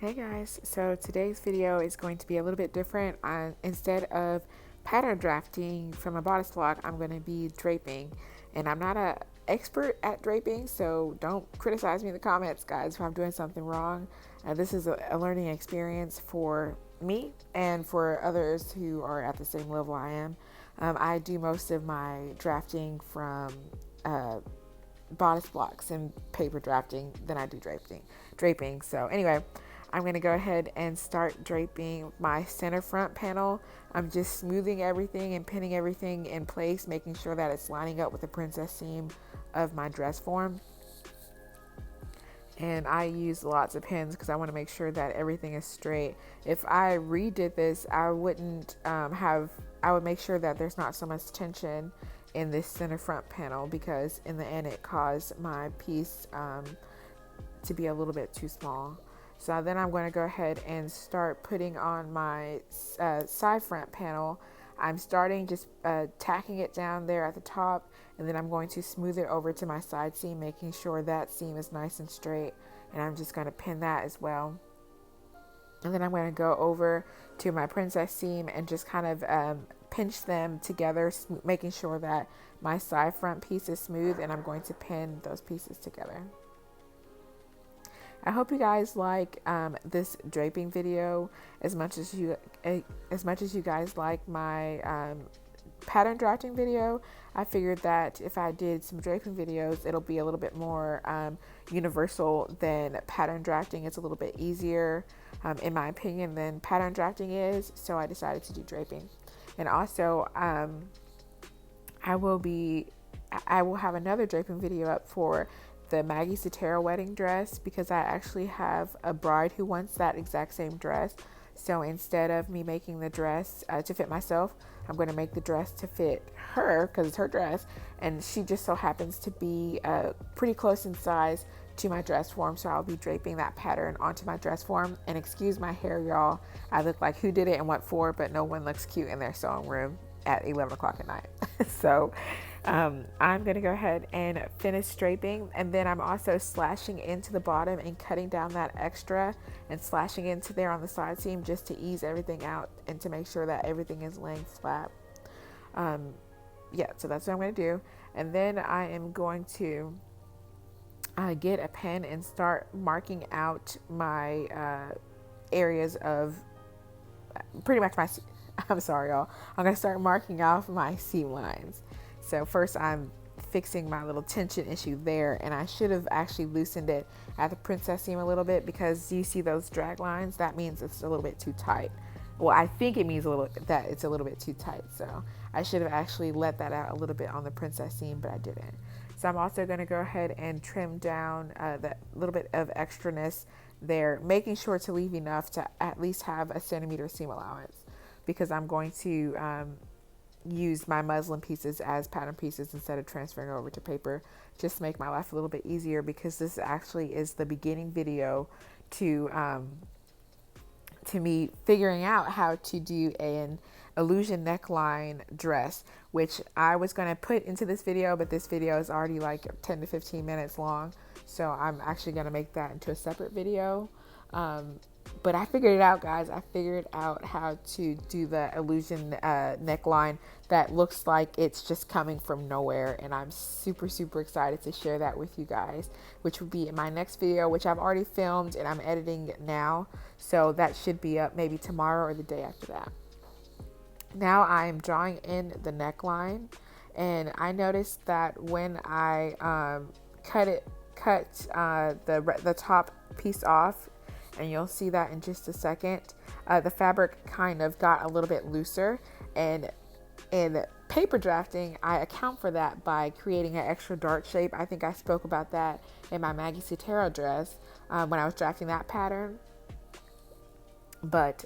Hey guys, so today's video is going to be a little bit different. Instead of pattern drafting from a bodice block, I'm going to be draping, and I'm not an expert at draping, so don't criticize me in the comments, guys, if I'm doing something wrong. This is a learning experience for me and for others who are at the same level I am. I do most of my drafting from bodice blocks and paper drafting than I do draping. So anyway, I'm going to go ahead and start draping my center front panel. I'm just smoothing everything and pinning everything in place, making sure that it's lining up with the princess seam of my dress form. And I use lots of pins because I want to make sure that everything is straight. If I redid this, I wouldn't I would make sure that there's not so much tension in this center front panel, because in the end it caused my piece to be a little bit too small. So then I'm going to go ahead and start putting on my side front panel. I'm starting just tacking it down there at the top, and then I'm going to smooth it over to my side seam, making sure that seam is nice and straight, and I'm just going to pin that as well. And then I'm going to go over to my princess seam and just kind of pinch them together, making sure that my side front piece is smooth, and I'm going to pin those pieces together. I hope you guys like this draping video as much as you guys like my pattern drafting video. I figured that if I did some draping videos, it'll be a little bit more universal than pattern drafting. It's a little bit easier, in my opinion, than pattern drafting is. So I decided to do draping. And also, I will have another draping video up for the Maggie Sotero wedding dress, because I actually have a bride who wants that exact same dress. So instead of me making the dress to fit myself, I'm going to make the dress to fit her, because it's her dress, and she just so happens to be pretty close in size to my dress form. So I'll be draping that pattern onto my dress form. And excuse my hair, y'all, I look like who did it and what for, but no one looks cute in their sewing room at 11 o'clock at night. So I'm going to go ahead and finish draping, and then I'm also slashing into the bottom and cutting down that extra and slashing into there on the side seam, just to ease everything out and to make sure that everything is laying flat. Yeah, so that's what I'm going to do. And then I am going to get a pen and start marking out my areas of pretty much my I'm sorry, y'all. I'm going to start marking off my seam lines. So first I'm fixing my little tension issue there, and I should have actually loosened it at the princess seam a little bit, because you see those drag lines, that means it's a little bit too tight. Well, I think it means that it's a little bit too tight. So I should have actually let that out a little bit on the princess seam, but I didn't. So I'm also going to go ahead and trim down that little bit of extraness there, making sure to leave enough to at least have a centimeter seam allowance, because I'm going to use my muslin pieces as pattern pieces instead of transferring over to paper, just to make my life a little bit easier, because this actually is the beginning video to me figuring out how to do an illusion neckline dress, which I was going to put into this video, but this video is already like 10 to 15 minutes long, so I'm actually going to make that into a separate video. But I figured it out, guys. I figured out how to do the illusion neckline that looks like it's just coming from nowhere, and I'm super, super excited to share that with you guys, which will be in my next video, which I've already filmed and I'm editing now. So that should be up maybe tomorrow or the day after that. Now I'm drawing in the neckline, and I noticed that when I cut the top piece off, and you'll see that in just a second, the fabric kind of got a little bit looser, and in paper drafting I account for that by creating an extra dart shape. I think I spoke about that in my Maggie Sotero dress when I was drafting that pattern. But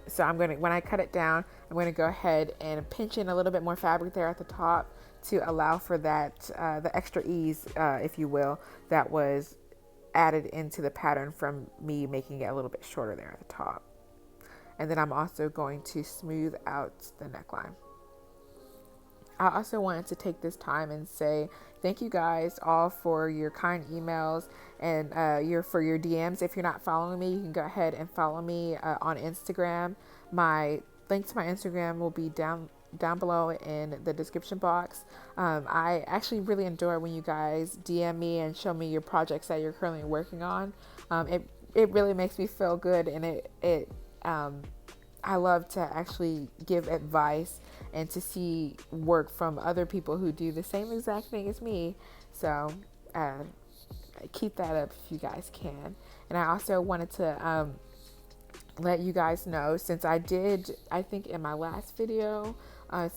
so when I cut it down, I'm going to go ahead and pinch in a little bit more fabric there at the top to allow for that the extra ease, if you will, that was added into the pattern from me making it a little bit shorter there at the top. And then I'm also going to smooth out the neckline. I also wanted to take this time and say thank you guys all for your kind emails and for your DMs. If you're not following me, you can go ahead and follow me on Instagram. My link to my Instagram will be down below in the description box. I actually really enjoy when you guys DM me and show me your projects that you're currently working on. It really makes me feel good, and I love to actually give advice and to see work from other people who do the same exact thing as me. So keep that up if you guys can. And I also wanted to let you guys know, since I did, I think in my last video,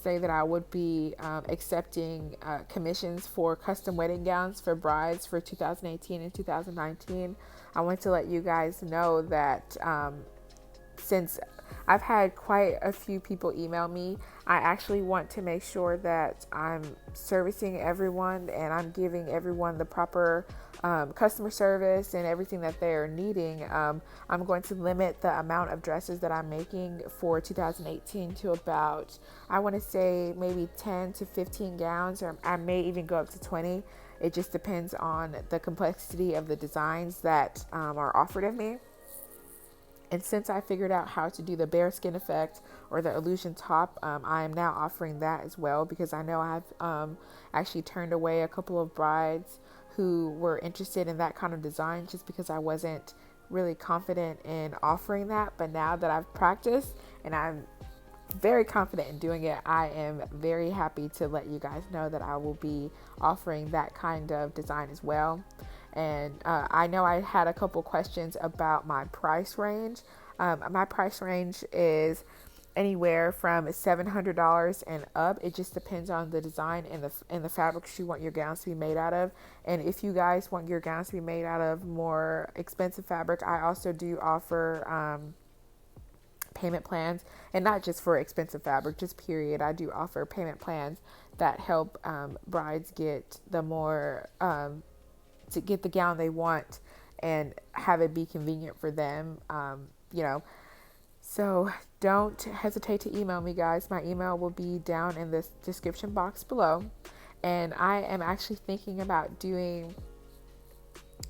say that I would be accepting commissions for custom wedding gowns for brides for 2018 and 2019. I want to let you guys know that since I've had quite a few people email me, I actually want to make sure that I'm servicing everyone and I'm giving everyone the proper customer service and everything that they're needing. I'm going to limit the amount of dresses that I'm making for 2018 to about, I want to say maybe 10 to 15 gowns, or I may even go up to 20. It just depends on the complexity of the designs that are offered of me. And since I figured out how to do the bearskin effect or the illusion top, I am now offering that as well, because I know I've actually turned away a couple of brides who were interested in that kind of design just because I wasn't really confident in offering that. But now that I've practiced and I'm very confident in doing it, I am very happy to let you guys know that I will be offering that kind of design as well. And I know I had a couple questions about my price range. My price range is anywhere from $700 and up. It just depends on the design and the fabrics you want your gowns to be made out of. And if you guys want your gowns to be made out of more expensive fabric, I also do offer payment plans, and not just for expensive fabric, just period. I do offer payment plans that help brides get the more to get the gown they want and have it be convenient for them. So don't hesitate to email me, guys. My email will be down in the description box below. And I am actually thinking about doing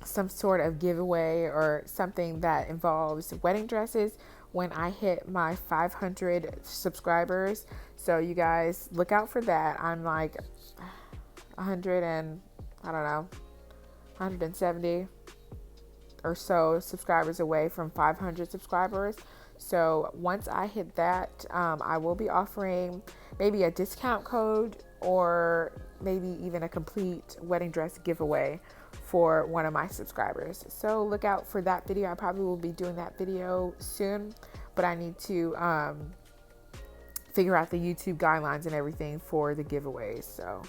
some sort of giveaway or something that involves wedding dresses when I hit my 500 subscribers. So you guys look out for that. I'm like 170 or so subscribers away from 500 subscribers. So once I hit that, I will be offering maybe a discount code or maybe even a complete wedding dress giveaway for one of my subscribers. So look out for that video. I probably will be doing that video soon, but I need to figure out the YouTube guidelines and everything for the giveaways. So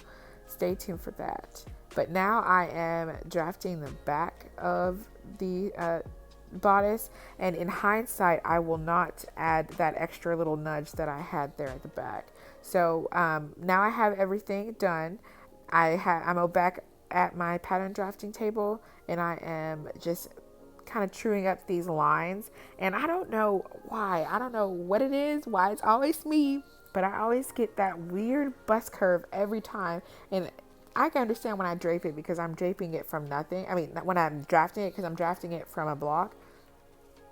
stay tuned for that. But now I am drafting the back of the bodice, and in hindsight I will not add that extra little nudge that I had there at the back. So now I have everything done. I'm back at my pattern drafting table, and I am just kind of truing up these lines, and I don't know why, I don't know what it is, why it's always me, but I always get that weird bust curve every time. And I can understand when I drape it because I'm draping it from nothing. I mean, when I'm drafting it because I'm drafting it from a block.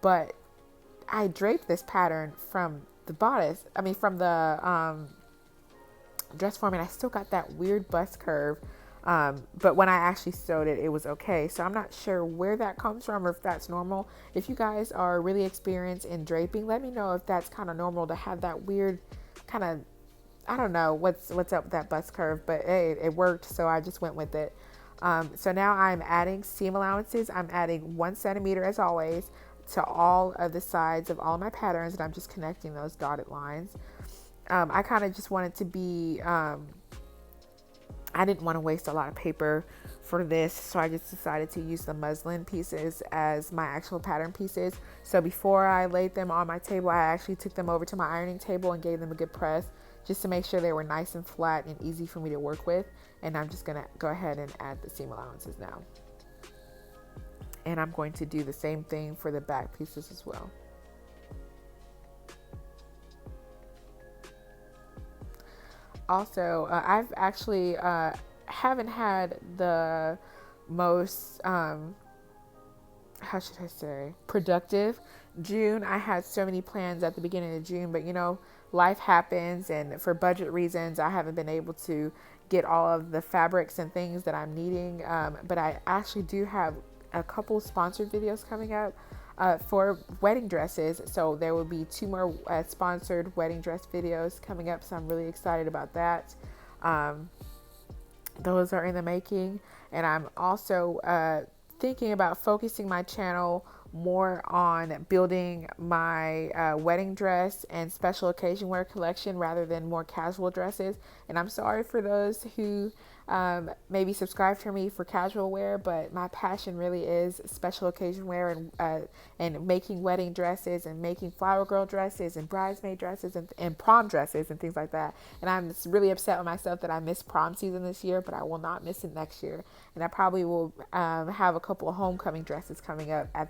But I draped this pattern from the bodice. I mean, from the dress form, and I still got that weird bust curve. But when I actually sewed it, it was okay. So I'm not sure where that comes from or if that's normal. If you guys are really experienced in draping, let me know if that's kind of normal to have that weird kind of, I don't know what's up with that bust curve, but hey, it worked, so I just went with it. So now I'm adding seam allowances. I'm adding 1 centimeter as always to all of the sides of all of my patterns, and I'm just connecting those dotted lines. I kind of just wanted to be, I didn't want to waste a lot of paper for this, so I just decided to use the muslin pieces as my actual pattern pieces. So before I laid them on my table, I actually took them over to my ironing table and gave them a good press, just to make sure they were nice and flat and easy for me to work with. And I'm just going to go ahead and add the seam allowances now. And I'm going to do the same thing for the back pieces as well. Also, I've actually haven't had the most how should I say, productive June. I had so many plans at the beginning of June, but you know, life happens, and for budget reasons, I haven't been able to get all of the fabrics and things that I'm needing. But I actually do have a couple sponsored videos coming up for wedding dresses. So there will be 2 more sponsored wedding dress videos coming up. So I'm really excited about that. Those are in the making. And I'm also thinking about focusing my channel more on building my wedding dress and special occasion wear collection rather than more casual dresses. And I'm sorry for those who maybe subscribe to me for casual wear, but my passion really is special occasion wear and making wedding dresses and making flower girl dresses and bridesmaid dresses and prom dresses and things like that. And I'm just really upset with myself that I missed prom season this year, but I will not miss it next year. And I probably will have a couple of homecoming dresses coming up at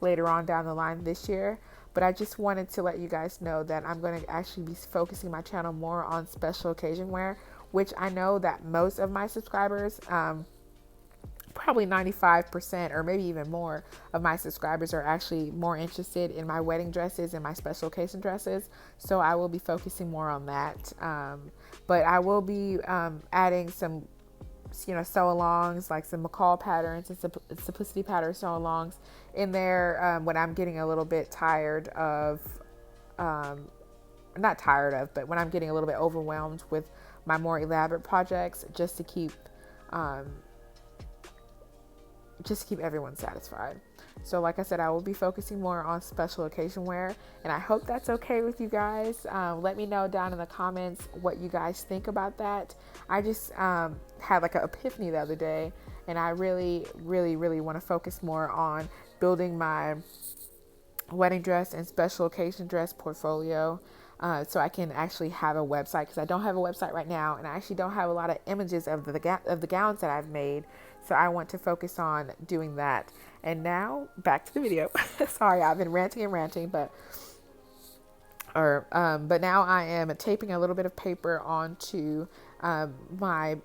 later on down the line this year. But I just wanted to let you guys know that I'm going to actually be focusing my channel more on special occasion wear, which I know that most of my subscribers, probably 95% or maybe even more of my subscribers are actually more interested in my wedding dresses and my special occasion dresses. So I will be focusing more on that. But I will be adding some sew-alongs, like some McCall patterns and simplicity pattern sew-alongs in there when I'm getting a little bit tired of, not tired of, but when I'm getting a little bit overwhelmed with my more elaborate projects, just to keep everyone satisfied. So like I said, I will be focusing more on special occasion wear, and I hope that's okay with you guys. Let me know down in the comments what you guys think about that. I just had like an epiphany the other day, and I really want to focus more on building my wedding dress and special occasion dress portfolio. So I can actually have a website, because I don't have a website right now, and I actually don't have a lot of images of the gowns that I've made. So I want to focus on doing that. And now back to the video. Sorry, I've been ranting, but now I am taping a little bit of paper onto my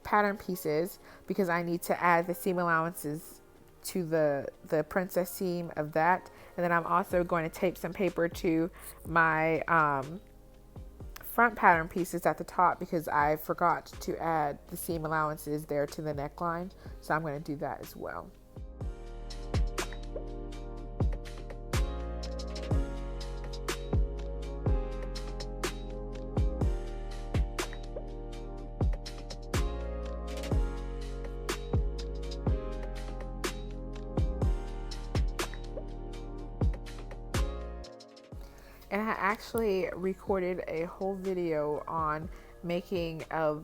pattern pieces, because I need to add the seam allowances to the princess seam of that. And then I'm also going to tape some paper to my front pattern pieces at the top, because I forgot to add the seam allowances there to the neckline. So I'm going to do that as well. And I actually recorded a whole video on making a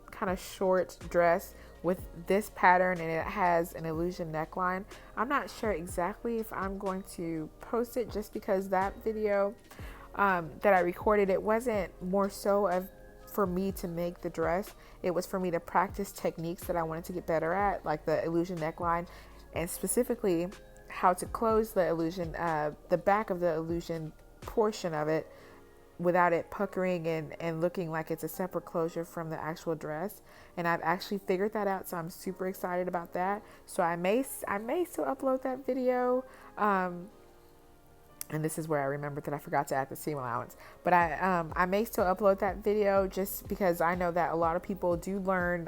kind of short dress with this pattern, and it has an illusion neckline. I'm not sure exactly if I'm going to post it, just because that video that I recorded, it wasn't more so for me to make the dress. It was for me to practice techniques that I wanted to get better at, like the illusion neckline, and specifically how to close the illusion, the back of the illusion portion of it, without it puckering and looking like it's a separate closure from the actual dress. And I've actually figured that out, so I'm super excited about that. So I may still upload that video, and this is where I remembered that I forgot to add the seam allowance. But I may still upload that video, just because I know that a lot of people do learn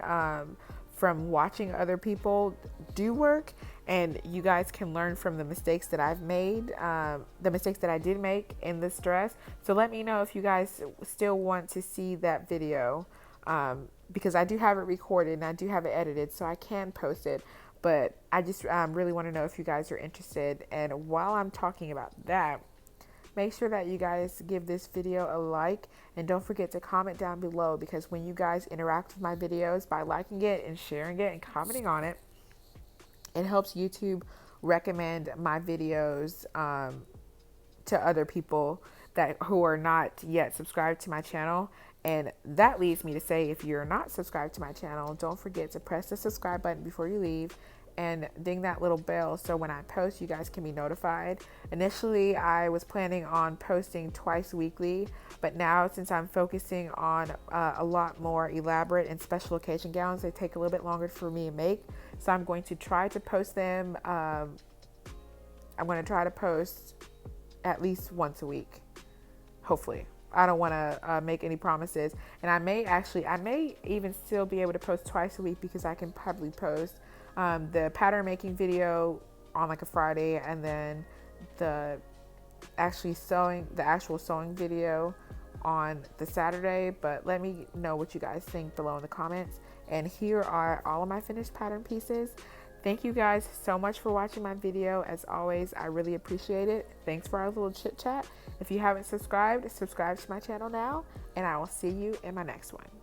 from watching other people do work, and you guys can learn from the mistakes that I've made, the mistakes that I did make in this dress. So let me know if you guys still want to see that video, because I do have it recorded and I do have it edited, so I can post it. But I just really want to know if you guys are interested. And while I'm talking about that, make sure that you guys give this video a like, and don't forget to comment down below, because when you guys interact with my videos by liking it and sharing it and commenting on it, it helps YouTube recommend my videos to other people who are not yet subscribed to my channel. And that leads me to say, if you're not subscribed to my channel, don't forget to press the subscribe button before you leave, and ding that little bell so when I post, you guys can be notified. Initially, I was planning on posting twice weekly, but now since I'm focusing on a lot more elaborate and special occasion gowns, they take a little bit longer for me to make. So I'm going to try to post them. I'm going to try to post at least once a week, hopefully. I don't want to make any promises, and I may even still be able to post twice a week, because I can probably post the pattern making video on like a Friday, and then the actual sewing video on the Saturday. But let me know what you guys think below in the comments. And here are all of my finished pattern pieces. Thank you guys so much for watching my video. As always, I really appreciate it. Thanks for our little chit chat. If you haven't subscribed, subscribe to my channel now, and I will see you in my next one.